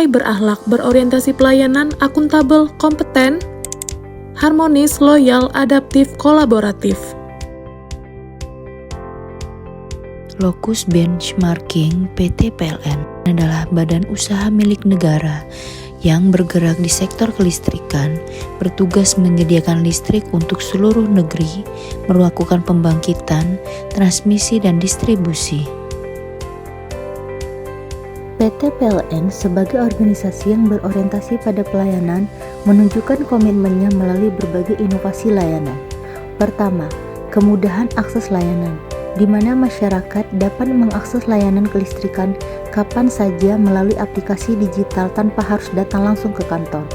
berakhlak, berorientasi pelayanan, akuntabel, kompeten, harmonis, loyal, adaptif, kolaboratif. Lokus Benchmarking PT PLN adalah badan usaha milik negara yang bergerak di sektor kelistrikan, bertugas menyediakan listrik untuk seluruh negeri, melakukan pembangkitan, transmisi, dan distribusi. PT PLN sebagai organisasi yang berorientasi pada pelayanan menunjukkan komitmennya melalui berbagai inovasi layanan. Pertama, kemudahan akses layanan, di mana masyarakat dapat mengakses layanan kelistrikan kapan saja melalui aplikasi digital tanpa harus datang langsung ke kantor.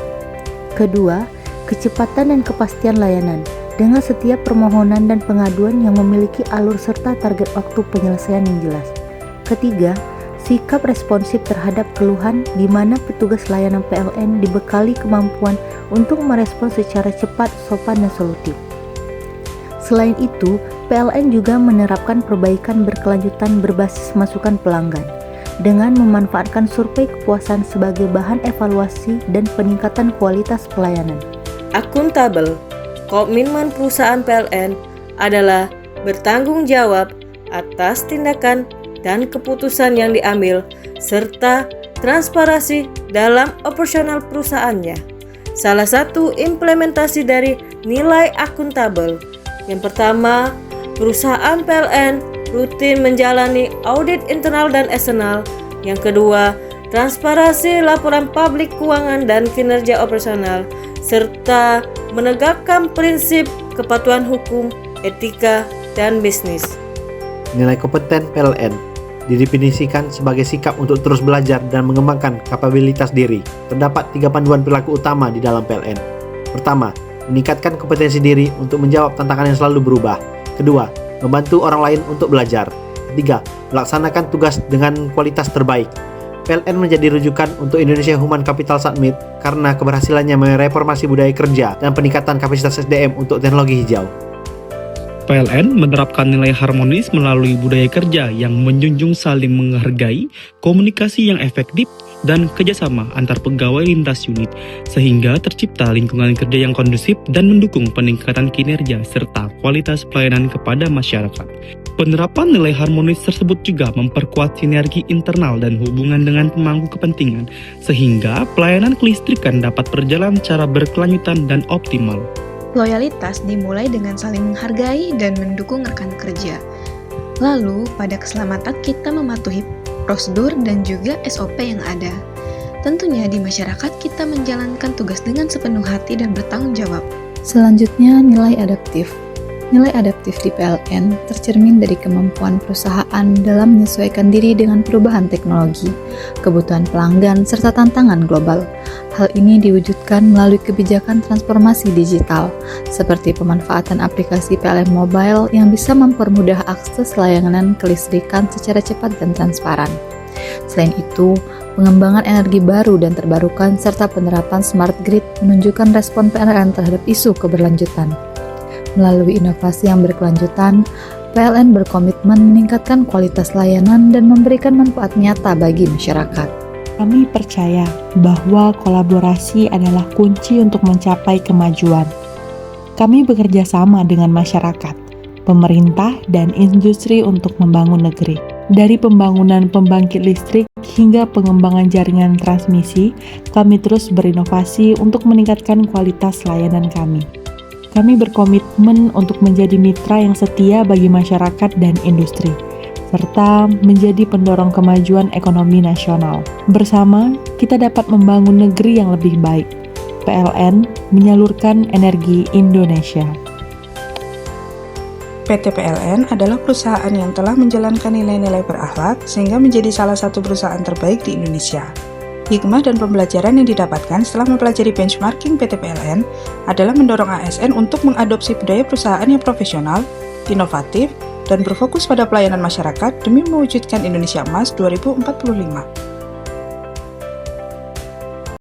Kedua, kecepatan dan kepastian layanan, dengan setiap permohonan dan pengaduan yang memiliki alur serta target waktu penyelesaian yang jelas. Ketiga, sikap responsif terhadap keluhan di mana petugas layanan PLN dibekali kemampuan untuk merespons secara cepat, sopan, dan solutif. Selain itu, PLN juga menerapkan perbaikan berkelanjutan berbasis masukan pelanggan dengan memanfaatkan survei kepuasan sebagai bahan evaluasi dan peningkatan kualitas pelayanan. Akuntabel. Komitmen perusahaan PLN adalah bertanggung jawab atas tindakan dan keputusan yang diambil serta transparansi dalam operasional perusahaannya. Salah satu implementasi dari nilai akuntabel. Yang pertama, perusahaan PLN rutin menjalani audit internal dan eksternal. Yang kedua, transparansi laporan publik keuangan dan kinerja operasional, serta menegakkan prinsip kepatuhan hukum, etika, dan bisnis. Nilai kompeten PLN didefinisikan sebagai sikap untuk terus belajar dan mengembangkan kapabilitas diri. Terdapat 3 panduan perilaku utama di dalam PLN. Pertama, meningkatkan kompetensi diri untuk menjawab tantangan yang selalu berubah. Kedua, membantu orang lain untuk belajar. Ketiga, melaksanakan tugas dengan kualitas terbaik. PLN menjadi rujukan untuk Indonesia Human Capital Summit karena keberhasilannya mereformasi budaya kerja dan peningkatan kapasitas SDM untuk teknologi hijau. PLN menerapkan nilai harmonis melalui budaya kerja yang menjunjung saling menghargai, komunikasi yang efektif, dan kerjasama antar pegawai lintas unit, sehingga tercipta lingkungan kerja yang kondusif dan mendukung peningkatan kinerja serta kualitas pelayanan kepada masyarakat. Penerapan nilai harmonis tersebut juga memperkuat sinergi internal dan hubungan dengan pemangku kepentingan, sehingga pelayanan kelistrikan dapat berjalan secara berkelanjutan dan optimal. Loyalitas dimulai dengan saling menghargai dan mendukung rekan kerja. Lalu, pada keselamatan kita mematuhi prosedur dan juga SOP yang ada. Tentunya di masyarakat kita menjalankan tugas dengan sepenuh hati dan bertanggung jawab. Selanjutnya, nilai adaptif. Nilai adaptif di PLN tercermin dari kemampuan perusahaan dalam menyesuaikan diri dengan perubahan teknologi, kebutuhan pelanggan, serta tantangan global. Hal ini diwujudkan melalui kebijakan transformasi digital, seperti pemanfaatan aplikasi PLN Mobile yang bisa mempermudah akses layanan kelistrikan secara cepat dan transparan. Selain itu, pengembangan energi baru dan terbarukan serta penerapan smart grid menunjukkan respon PLN terhadap isu keberlanjutan. Melalui inovasi yang berkelanjutan, PLN berkomitmen meningkatkan kualitas layanan dan memberikan manfaat nyata bagi masyarakat. Kami percaya bahwa kolaborasi adalah kunci untuk mencapai kemajuan. Kami bekerja sama dengan masyarakat, pemerintah, dan industri untuk membangun negeri. Dari pembangunan pembangkit listrik hingga pengembangan jaringan transmisi, kami terus berinovasi untuk meningkatkan kualitas layanan kami. Kami berkomitmen untuk menjadi mitra yang setia bagi masyarakat dan industri, serta menjadi pendorong kemajuan ekonomi nasional. Bersama, kita dapat membangun negeri yang lebih baik. PLN menyalurkan energi Indonesia. PT PLN adalah perusahaan yang telah menjalankan nilai-nilai berakhlak sehingga menjadi salah satu perusahaan terbaik di Indonesia. Hikmah dan pembelajaran yang didapatkan setelah mempelajari benchmarking PT PLN adalah mendorong ASN untuk mengadopsi budaya perusahaan yang profesional, inovatif, dan berfokus pada pelayanan masyarakat demi mewujudkan Indonesia Emas 2045.